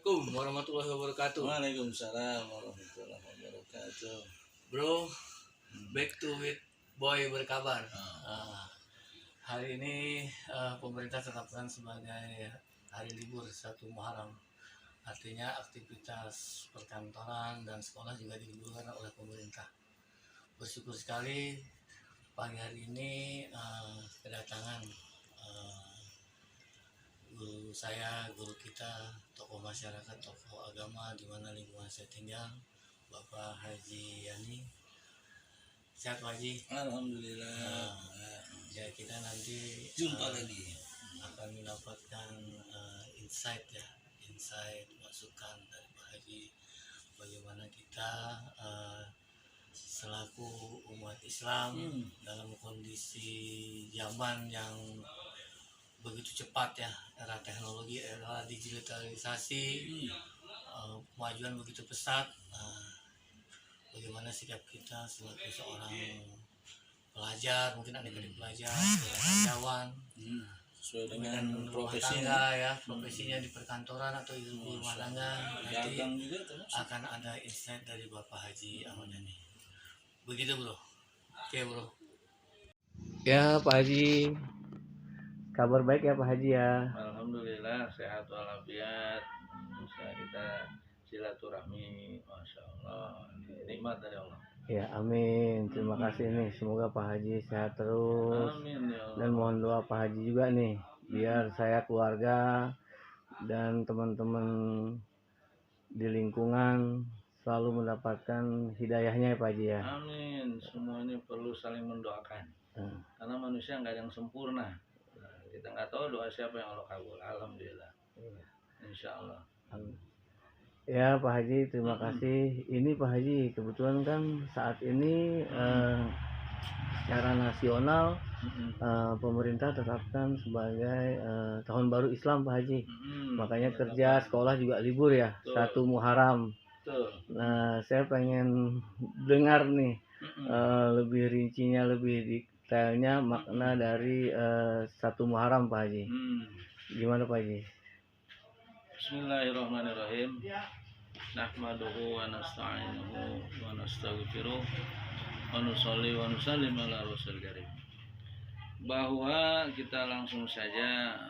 Assalamualaikum warahmatullahi wabarakatuh. Waalaikumsalam warahmatullahi wabarakatuh. Bro, back to with boy berkabar. Hari ini pemerintah tetapkan sebagai hari libur 1 Muharram. Artinya aktivitas perkantoran dan sekolah juga diliburkan oleh pemerintah. Bersyukur sekali pagi hari ini kedatangan guru saya, guru kita, tokoh masyarakat, tokoh agama di mana lingkungan saya tinggal, Bapak Haji Yani. Sehat Pak Haji? Alhamdulillah. Ya kita nanti Jumpa lagi. akan mendapatkan insight masukan dari Pak Haji bagaimana kita selaku umat Islam dalam kondisi zaman yang begitu cepat ya, era teknologi, era digitalisasi, kemajuan begitu pesat. Bagaimana sikap kita selaku seorang pelajar, mungkin adik-adik pelajar, karyawan, Sesuai dengan profesinya ya, profesinya di perkantoran atau di rumah tangga, nanti akan ada insight dari Bapak Haji Ahmad Yani. Begitu bro. Oke bro. Ya Pak Haji, kabar baik ya Pak Haji ya. Alhamdulillah sehat walafiat. Bisa kita silaturahmi, masya Allah. Nikmat dari Allah. Ya amin. Terima kasih nih. Semoga Pak Haji sehat terus. Amin ya Allah. Dan mohon doa Pak Haji juga nih, biar saya, keluarga dan teman-teman di lingkungan selalu mendapatkan hidayahnya ya Pak Haji ya. Amin. Semua ini perlu saling mendoakan. Karena manusia nggak ada yang sempurna. Kita nggak tahu doa siapa yang Allah kabul. Alhamdulillah. Insya Allah. Ya Pak Haji, terima kasih. Ini Pak Haji, kebetulan kan saat ini secara nasional pemerintah tetapkan sebagai tahun baru Islam Pak Haji. Makanya kerja, sekolah juga libur ya, 1 Muharram. Nah, saya pengen dengar nih lebih rincinya, lebih detailnya makna dari 1 Muharram Pak Haji. Gimana Pak Haji? Bismillahirrahmanirrahim. Nahmaduhu wa nasta'inuhu wa nastaghfiruh wa nusalli wa nusallim ala rasul karim. Bahwa kita langsung saja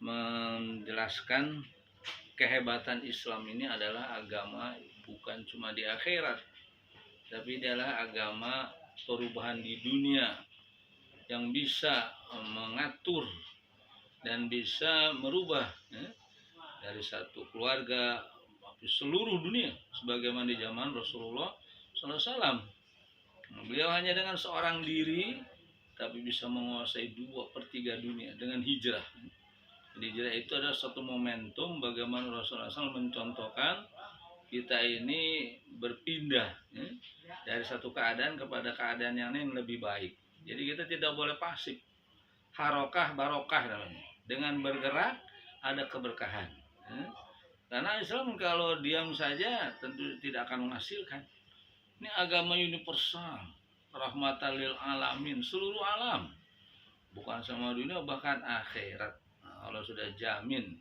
menjelaskan kehebatan Islam ini adalah agama bukan cuma di akhirat, tapi dia adalah agama perubahan di dunia yang bisa mengatur dan bisa merubah dari satu keluarga sampai seluruh dunia, sebagaimana di zaman Rasulullah SAW. Beliau hanya dengan seorang diri tapi bisa menguasai 2/3 dunia dengan hijrah. Jadi hijrah itu adalah satu momentum bagaimana Rasulullah SAW mencontohkan kita ini berpindah dari satu keadaan kepada keadaan yang lain lebih baik. Jadi kita tidak boleh pasif. Harokah barokah namanya. Dengan bergerak ada keberkahan. Karena Islam kalau diam saja tentu tidak akan menghasilkan. Ini agama universal, rahmatan lil alamin, seluruh alam. Bukan sama dunia, bahkan akhirat. Nah, Allah sudah jamin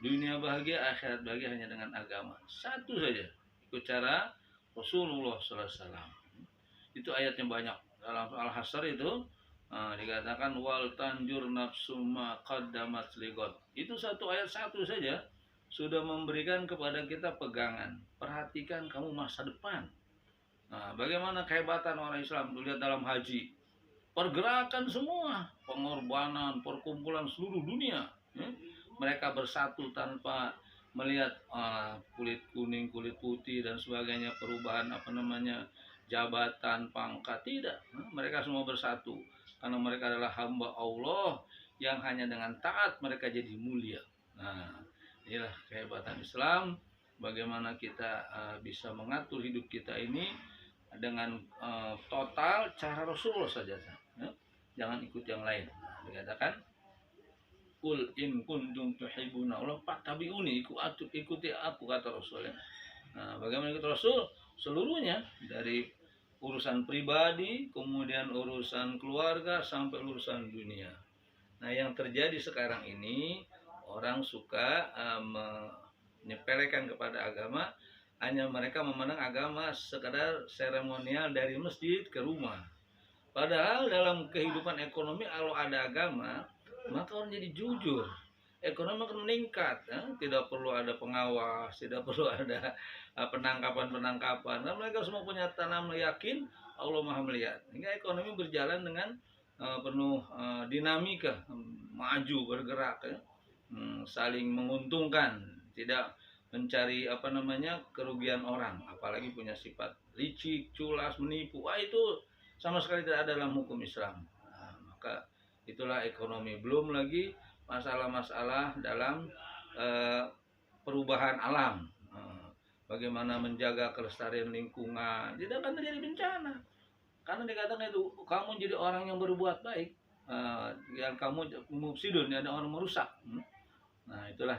dunia bahagia, akhirat bahagia hanya dengan agama. Satu saja, ikut cara Rasulullah SAW. Itu ayatnya banyak. Dalam Al-Hasr itu dikatakan wal tanjur nafsu ma qaddamat ligot. Itu satu ayat satu saja sudah memberikan kepada kita pegangan. Perhatikan kamu masa depan. Nah, bagaimana kehebatan orang Islam dilihat dalam haji. Pergerakan semua, pengorbanan, perkumpulan seluruh dunia. Mereka bersatu tanpa melihat kulit kuning, kulit putih dan sebagainya, perubahan jabatan, pangkat, tidak. Mereka semua bersatu karena mereka adalah hamba Allah yang hanya dengan taat mereka jadi mulia. Nah, inilah kehebatan Islam. Bagaimana kita bisa mengatur hidup kita ini dengan total cara Rasulullah saja. Jangan ikut yang lain. Dikatakan Qul in kuntum tuhibbuna Allah fattabi'uni, ikuti aku, kata Rasul. Nah, bagaimana ikut Rasul? Seluruhnya, dari urusan pribadi, kemudian urusan keluarga sampai urusan dunia. Nah, yang terjadi sekarang ini orang suka menyepelekan kepada agama, hanya mereka memandang agama sekadar seremonial dari masjid ke rumah. Padahal dalam kehidupan ekonomi kalau ada agama, maka orang jadi jujur. Ekonomi akan meningkat, ya? Tidak perlu ada pengawas, tidak perlu ada penangkapan-penangkapan. Karena mereka semua punya tanam yakin Allah Maha melihat. Hingga ekonomi berjalan dengan penuh dinamika, maju bergerak, ya? Saling menguntungkan, tidak mencari kerugian orang, apalagi punya sifat licik, culas, menipu. Wah, itu sama sekali tidak ada dalam hukum Islam. Nah, maka itulah ekonomi. Belum lagi masalah-masalah dalam perubahan alam, bagaimana menjaga kelestarian lingkungan, tidak akan terjadi bencana. Karena dikatakan itu, kamu jadi orang yang berbuat baik, yang kamu mufsidun, ada orang merusak. Nah, itulah.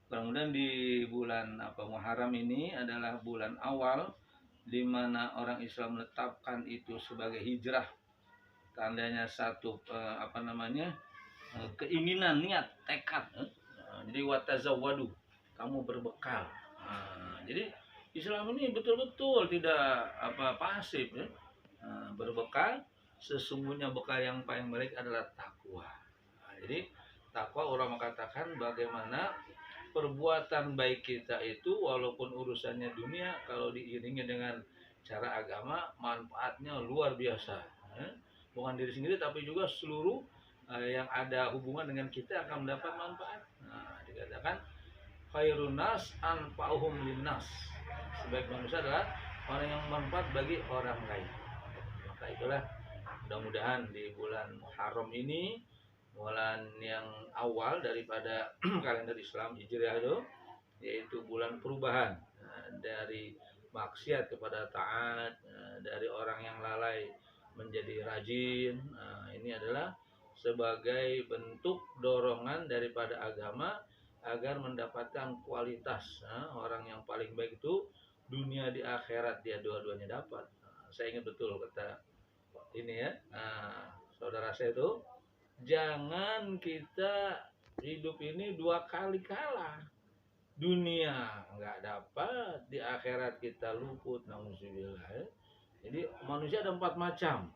Kemudian di bulan Muharram ini adalah bulan awal di mana orang Islam menetapkan itu sebagai hijrah. Tandanya satu keinginan, niat, tekad. Jadi watazawwadu, kamu berbekal. Jadi Islam ini betul-betul tidak pasif, ya. Berbekal, sesungguhnya bekal yang paling baik adalah takwa. Jadi takwa, orang mengatakan bagaimana perbuatan baik kita itu walaupun urusannya dunia, kalau diiringi dengan cara agama, manfaatnya luar biasa. Bukan diri sendiri tapi juga seluruh yang ada hubungan dengan kita akan mendapat manfaat. Nah, dikatakan khairun nas anfa'uhum linnas. Sebaik manusia adalah orang yang bermanfaat bagi orang lain. Maka itulah, mudah-mudahan di bulan Muharram ini, bulan yang awal daripada kalender Islam Hijriah itu, yaitu bulan perubahan, dari maksiat kepada taat, dari orang yang lalai menjadi rajin. Ini adalah sebagai bentuk dorongan daripada agama agar mendapatkan kualitas. Orang yang paling baik itu dunia di akhirat dia dua-duanya dapat. Saya ingat betul kata ini, ya, saudara saya itu, jangan kita hidup ini dua kali kalah. Dunia nggak dapat, di akhirat kita luput, nauzubillah. Jadi manusia ada 4 macam.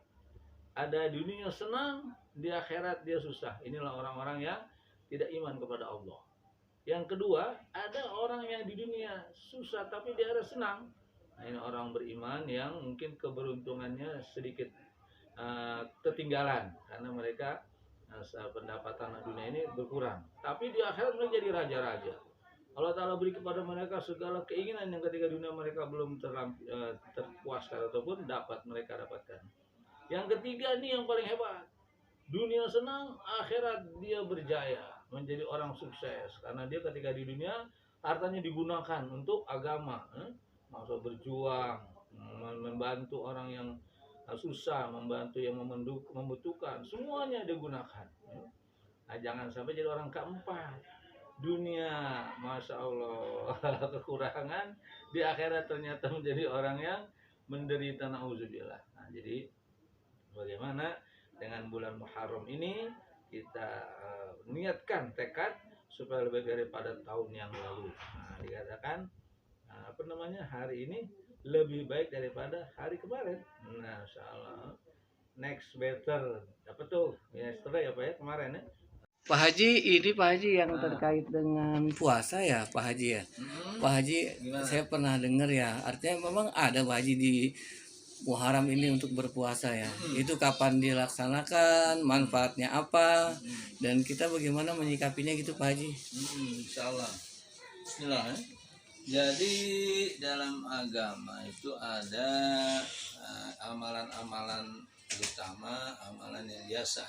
Ada dunia senang, di akhirat dia susah. Inilah orang-orang yang tidak iman kepada Allah. Yang kedua, ada orang yang di dunia susah tapi di akhirat senang. Nah, ini orang beriman yang mungkin keberuntungannya sedikit ketinggalan karena mereka pendapatan dunia ini berkurang. Tapi di akhirat mereka jadi raja-raja. Allah Ta'ala beri kepada mereka segala keinginan yang ketika dunia mereka belum terpuaskan ataupun dapat mereka dapatkan. Yang ketiga nih yang paling hebat. Dunia senang, akhirat dia berjaya, menjadi orang sukses. Karena dia ketika di dunia hartanya digunakan untuk agama, maksud berjuang, membantu orang yang susah, membantu yang membutuhkan, semuanya digunakan. Nah, jangan sampai jadi orang keempat. Dunia, masya Allah, kekurangan, di akhirat ternyata menjadi orang yang menderita, nauzubillah. Nah, jadi bagaimana dengan bulan Muharram ini kita niatkan tekad supaya lebih daripada tahun yang lalu. Nah, dikatakan hari ini lebih baik daripada hari kemarin. Nah, insyaallah next better. Apa tuh? Yesterday kemarin, ya. Pak Haji, ini Pak Haji yang terkait dengan puasa ya Pak Haji ya. Pak Haji, Gimana? saya pernah dengar ya, artinya memang ada Pak Haji di Muharram ini untuk berpuasa ya. Itu kapan dilaksanakan, manfaatnya apa, dan kita bagaimana menyikapinya gitu Pak Haji. Insyaallah. Bismillah, ya. Jadi dalam agama itu ada amalan-amalan utama, amalan yang biasa.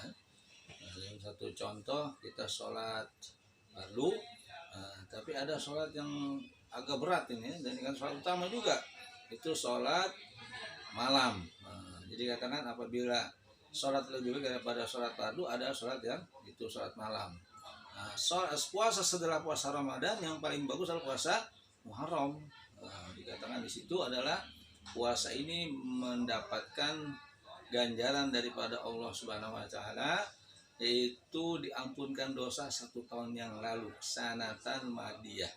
Satu contoh, kita sholat fardu, tapi ada sholat yang agak berat ini, dan kan sholat utama juga, itu sholat malam. Jadi katakan apabila sholat lebih baik daripada sholat fardu, ada sholat yang itu sholat malam. Puasa setelah puasa Ramadan yang paling bagus adalah puasa Muharram. Dikatakan di situ adalah puasa ini mendapatkan ganjaran daripada Allah Subhanahu wa taala, yaitu diampunkan dosa 1 tahun yang lalu, sanatan madiyah.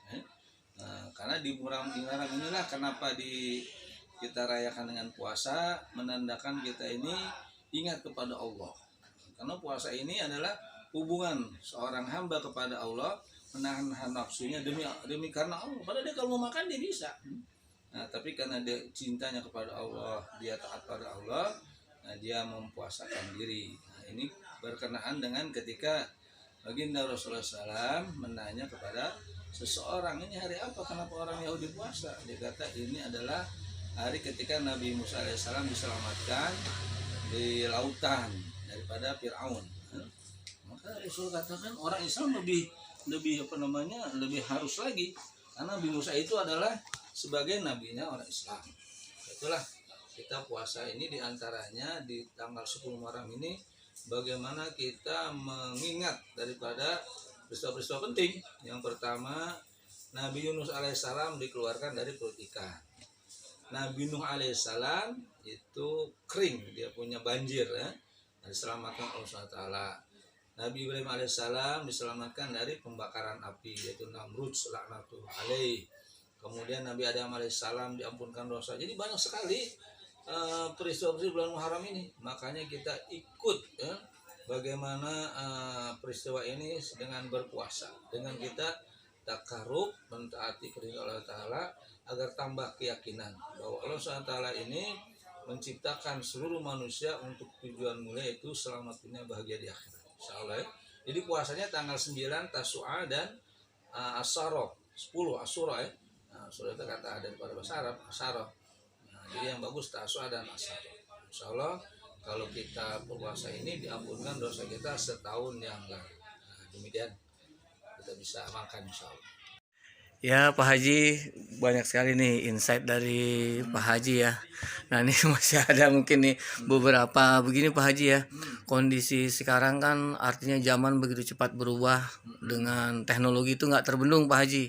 di Muram Ilaram inilah kenapa kita rayakan dengan puasa, menandakan kita ini ingat kepada Allah. Karena puasa ini adalah hubungan seorang hamba kepada Allah, menahan nafsunya demi karena Allah. Padahal dia kalau mau makan dia bisa. Nah, tapi karena dia cintanya kepada Allah, dia taat pada Allah, nah dia mempuasakan diri. Nah, ini berkenaan dengan ketika baginda Rasulullah SAW menanya kepada seseorang, ini hari apa, kenapa orang Yahudi puasa? Dia kata ini adalah hari ketika Nabi Musa alaihissalam diselamatkan di lautan daripada Fir'aun. Maka Rasul katakan orang Islam lebih lebih harus lagi, karena Nabi Musa itu adalah sebagai nabinya orang Islam. Itulah kita puasa ini diantaranya di tanggal 10 Muharram ini, bagaimana kita mengingat daripada peristiwa-peristiwa penting. Yang pertama, Nabi Yunus alaihissalam dikeluarkan dari perut ikan. Nabi Nuh alaihissalam itu kering, dia punya banjir ya, diselamatkan Allah SWT. Nabi Ibrahim alaihissalam diselamatkan dari pembakaran api, yaitu Namrud laknatullah alaih. Kemudian Nabi Adam alaihissalam diampunkan dosa. Jadi banyak sekali peristiwa-peristiwa bulan Muharram ini. Makanya kita ikut ya, bagaimana peristiwa ini dengan berpuasa, dengan kita takarub mentaati perintah Allah Ta'ala, agar tambah keyakinan bahwa Allah SWT ini menciptakan seluruh manusia untuk tujuan mulia, itu selamat dunia bahagia di akhirat, insyaallah ya. Jadi puasanya tanggal 9 Tasu'a dan Asyara 10 Asyura ya. Nah, Asyura itu kata ada pada bahasa Arab Asyara. Nah, jadi yang bagus Tasu'a dan Asyara. Insyaallah kalau kita berpuasa ini diampunkan dosa kita setahun yang lalu. Nah, demikian kita bisa makan insyaallah. Ya Pak Haji, banyak sekali nih insight dari Pak Haji ya. Nah ini masih ada mungkin nih beberapa begini Pak Haji ya. Kondisi sekarang kan artinya zaman begitu cepat berubah, dengan teknologi itu nggak terbendung Pak Haji.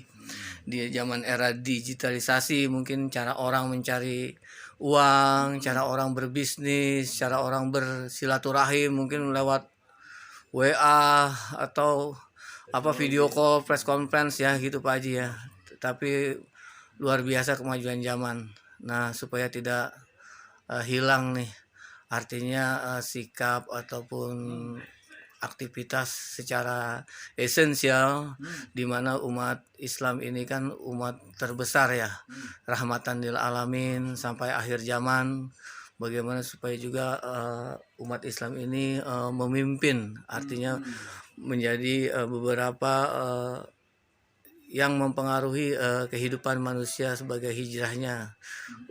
Di zaman era digitalisasi mungkin cara orang mencari uang, cara orang berbisnis, cara orang bersilaturahim mungkin lewat WA atau video call, press conference ya gitu Pak Haji ya. Tapi luar biasa kemajuan zaman. Nah supaya tidak hilang nih, artinya sikap ataupun aktivitas secara esensial, di mana umat Islam ini kan umat terbesar ya, rahmatan lil alamin sampai akhir zaman. Bagaimana supaya juga umat Islam ini memimpin, artinya menjadi beberapa yang mempengaruhi kehidupan manusia sebagai hijrahnya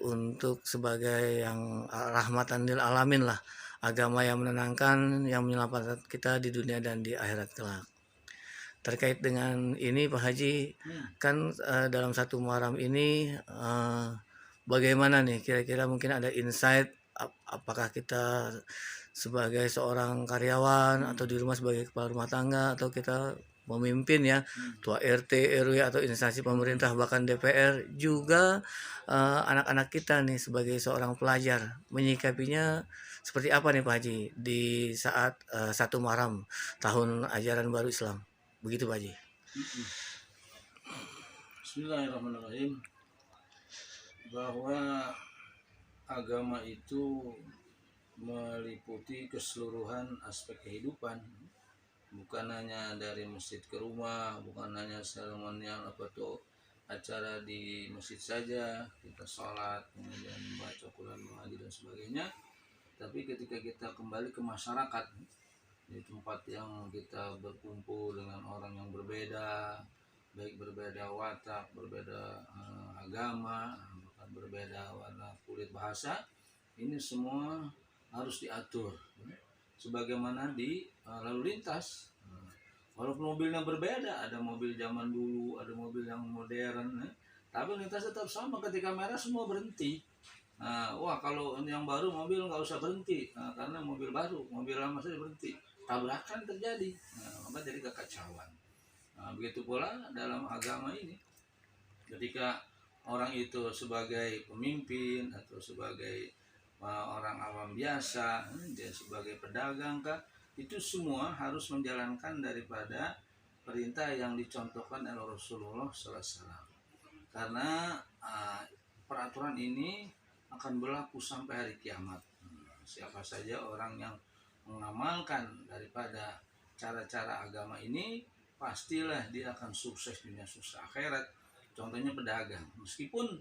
untuk sebagai yang rahmatan lil alamin lah, agama yang menenangkan, yang menyelamatkan kita di dunia dan di akhirat kelak. Terkait dengan ini Pak Haji, kan dalam satu Muharram ini bagaimana nih kira-kira mungkin ada insight, apakah kita sebagai seorang karyawan atau di rumah sebagai kepala rumah tangga, atau kita memimpin ya, tua RT, RW atau instansi pemerintah, bahkan DPR juga anak-anak kita nih sebagai seorang pelajar, menyikapinya seperti apa nih Pak Haji di saat satu Muharram tahun ajaran baru Islam, begitu Pak Haji. Bismillahirrahmanirrahim. Bahwa agama itu meliputi keseluruhan aspek kehidupan, bukan hanya dari masjid ke rumah, bukan hanya seremonial apa tuh acara di masjid saja kita sholat kemudian membaca Quran, mengaji dan sebagainya, tapi ketika kita kembali ke masyarakat, di tempat yang kita berkumpul dengan orang yang berbeda, baik berbeda watak, berbeda agama, bahkan berbeda warna kulit, bahasa, ini semua harus diatur sebagaimana di lalu lintas. Walaupun mobilnya berbeda, ada mobil zaman dulu, ada mobil yang modern, tapi lintas tetap sama. Ketika merah semua berhenti. Wah kalau yang baru mobil nggak usah berhenti, karena mobil baru, mobil lama saja berhenti, tabrakan terjadi, maka jadi kekacauan. Begitu pula dalam agama ini, ketika orang itu sebagai pemimpin atau sebagai orang awam biasa, dia sebagai pedagang kah, itu semua harus menjalankan daripada perintah yang dicontohkan oleh Rasulullah SAW. karena peraturan ini akan berlaku sampai hari kiamat. Siapa saja orang yang mengamalkan daripada cara-cara agama ini, pastilah dia akan sukses dunia, sukses akhirat. Contohnya pedagang, meskipun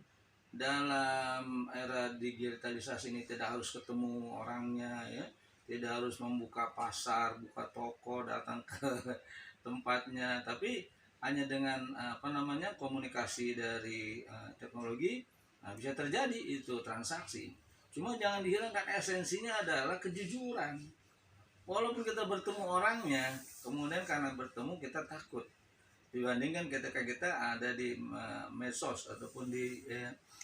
dalam era digitalisasi ini tidak harus ketemu orangnya, ya, tidak harus membuka pasar, buka toko, datang ke tempatnya, tapi hanya dengan komunikasi dari teknologi, bisa terjadi itu transaksi. Cuma jangan dihilangkan, esensinya adalah kejujuran. Walaupun kita bertemu orangnya, kemudian karena bertemu kita takut, dibandingkan ketika kita ada di medsos ataupun di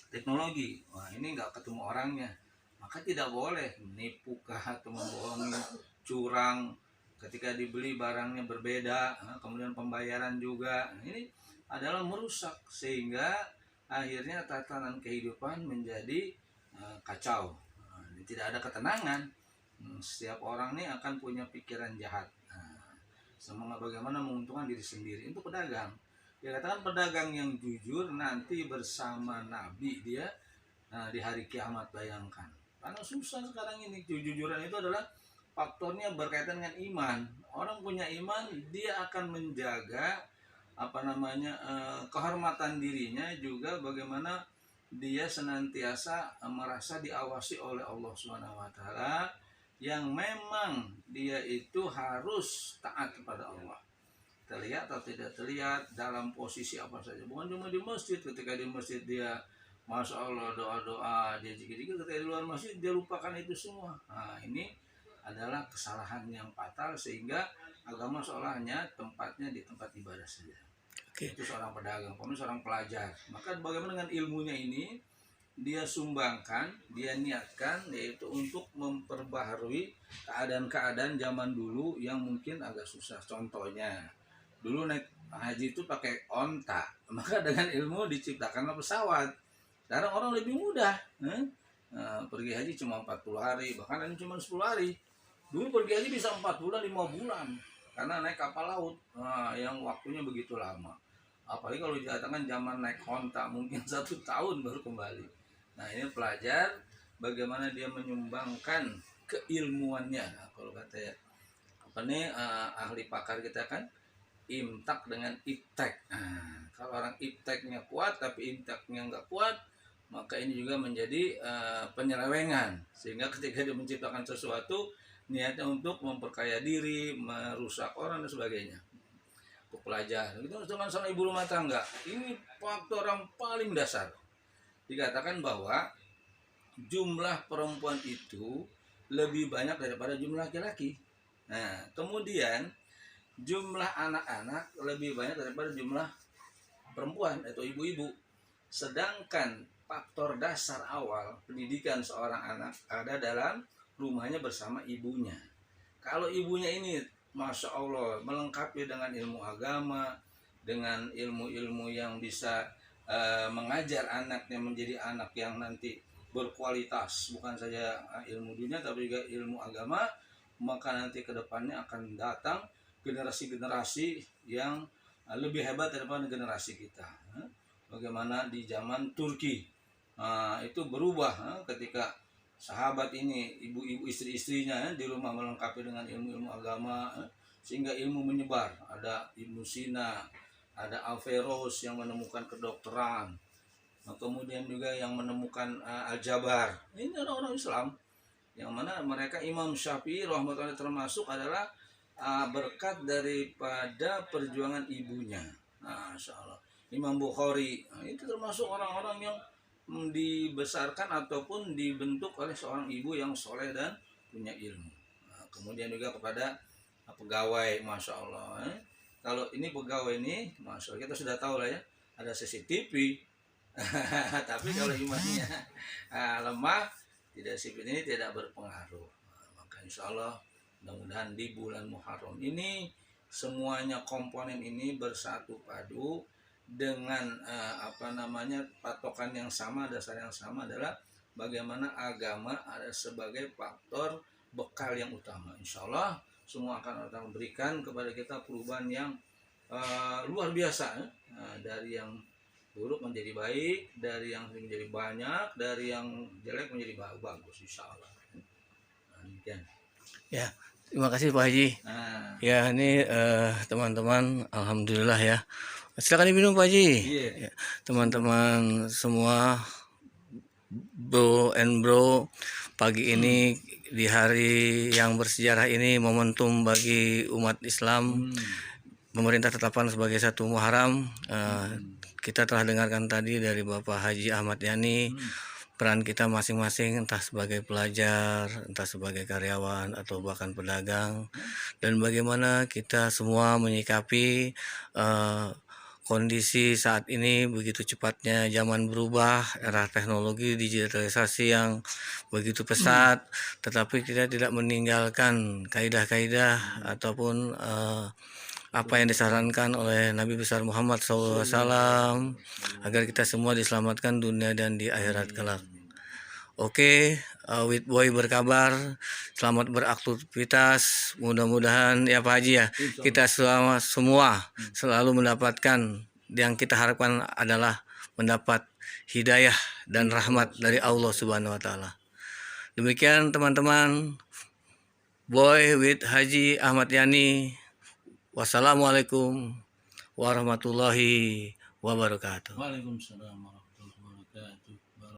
teknologi. Wah, ini nggak ketemu orangnya, maka tidak boleh menipu atau membohongi, curang. Ketika dibeli barangnya berbeda, kemudian pembayaran juga, ini adalah merusak, sehingga akhirnya tatanan kehidupan menjadi kacau. Tidak ada ketenangan. Setiap orang ini akan punya pikiran jahat. Semangat bagaimana menguntungkan diri sendiri. Itu pedagang. Dia katakan pedagang yang jujur nanti bersama Nabi dia di hari kiamat, bayangkan. Karena susah sekarang ini. Kejujuran itu adalah faktornya berkaitan dengan iman. Orang punya iman, dia akan menjaga kehormatan dirinya, juga bagaimana dia senantiasa merasa diawasi oleh Allah Subhanahu wa taala, yang memang dia itu harus taat kepada Allah. Terlihat atau tidak terlihat, dalam posisi apa saja. Bukan cuma di masjid, ketika di masjid dia Masya Allah doa-doa, dia zikir-zikir, ketika di luar masjid dia lupakan itu semua. Nah, ini adalah kesalahan yang fatal, sehingga agama seolahnya tempatnya di tempat ibadah saja. Itu seorang pedagang, kemudian seorang pelajar. Maka bagaimana dengan ilmunya ini? Dia sumbangkan, dia niatkan, yaitu untuk memperbaharui keadaan-keadaan zaman dulu yang mungkin agak susah. Contohnya, dulu naik haji itu pakai onta, maka dengan ilmu diciptakanlah pesawat. Sekarang orang lebih mudah, pergi haji cuma 40 hari, bahkan ini cuma 10 hari. Dulu pergi haji bisa 4 bulan, 5 bulan, karena naik kapal laut, yang waktunya begitu lama. Apalagi kalau dikatakan zaman naik onta, mungkin 1 tahun baru kembali. Nah, ini pelajar, bagaimana dia menyumbangkan keilmuannya. Nah, kalau kata ahli pakar kita kan imtak dengan iptek. Nah, kalau orang ipteknya kuat tapi imtaknya nggak kuat, maka ini juga menjadi penyelewengan, sehingga ketika dia menciptakan sesuatu, niatnya untuk memperkaya diri, merusak orang dan sebagainya. Untuk pelajar, itu dengan seorang ibu rumah tangga, ini faktor yang paling dasar. Dikatakan bahwa jumlah perempuan itu lebih banyak daripada jumlah laki-laki. Nah, kemudian jumlah anak-anak lebih banyak daripada jumlah perempuan atau ibu-ibu. Sedangkan faktor dasar awal pendidikan seorang anak ada dalam rumahnya bersama ibunya. Kalau ibunya ini Masya Allah melengkapi dengan ilmu agama, dengan ilmu-ilmu yang bisa mengajar anaknya menjadi anak yang nanti berkualitas, bukan saja ilmu dunia tapi juga ilmu agama, maka nanti kedepannya akan datang generasi-generasi yang lebih hebat daripada generasi kita. Bagaimana di zaman Turki itu berubah ketika sahabat ini, ibu-ibu istri-istrinya di rumah melengkapi dengan ilmu-ilmu agama, sehingga ilmu menyebar. Ada Ibnu Sina, ada Averroes yang menemukan kedokteran, kemudian juga yang menemukan Al-Jabar. Ini orang-orang Islam yang mana mereka Imam Syafi'i rahmatullahi termasuk adalah berkat daripada perjuangan ibunya. Masya Allah. Imam Bukhari itu termasuk orang-orang yang dibesarkan ataupun dibentuk oleh seorang ibu yang soleh dan punya ilmu. Kemudian juga kepada pegawai, Masya Allah. Kalau ini pegawai ini, Masya Allah, kita sudah tahu lah ya, ada CCTV. Tapi kalau imannya lemah, tidak sipil ini tidak berpengaruh. Maka insya Allah mudah-mudahan di bulan Muharram ini semuanya komponen ini bersatu padu dengan patokan yang sama, dasar yang sama adalah bagaimana agama ada sebagai faktor bekal yang utama. Insya Allah semua akan memberikan kepada kita perubahan yang luar biasa, dari yang buruk menjadi baik, dari yang menjadi banyak, dari yang jelek menjadi bagus, insya Allah. Nah, demikian. Ya, terima kasih Pak Haji. Nah, Ya, ini teman-teman, alhamdulillah ya. Silakan diminum Pak Haji. iya. Ya, teman-teman semua, bro and bro, pagi ini di hari yang bersejarah ini momentum bagi umat Islam. Pemerintah tetapkan sebagai 1 Muharram. Kita telah dengarkan tadi dari Bapak Haji Ahmad Yani, peran kita masing-masing, entah sebagai pelajar, entah sebagai karyawan, atau bahkan pedagang, dan bagaimana kita semua menyikapi kondisi saat ini. Begitu cepatnya zaman berubah, era teknologi digitalisasi yang begitu pesat, tetapi kita tidak meninggalkan kaidah-kaidah ataupun apa yang disarankan oleh Nabi besar Muhammad SAW agar kita semua diselamatkan dunia dan di akhirat kelak. Oke, With Boy berkabar, selamat beraktivitas, mudah-mudahan ya Pak Haji ya, kita semua selalu mendapatkan, yang kita harapkan adalah mendapat hidayah dan rahmat dari Allah Subhanahu wa Ta'ala. Demikian teman-teman, Boy with Haji Ahmad Yani. Wassalamualaikum warahmatullahi wabarakatuh. Waalaikumsalam.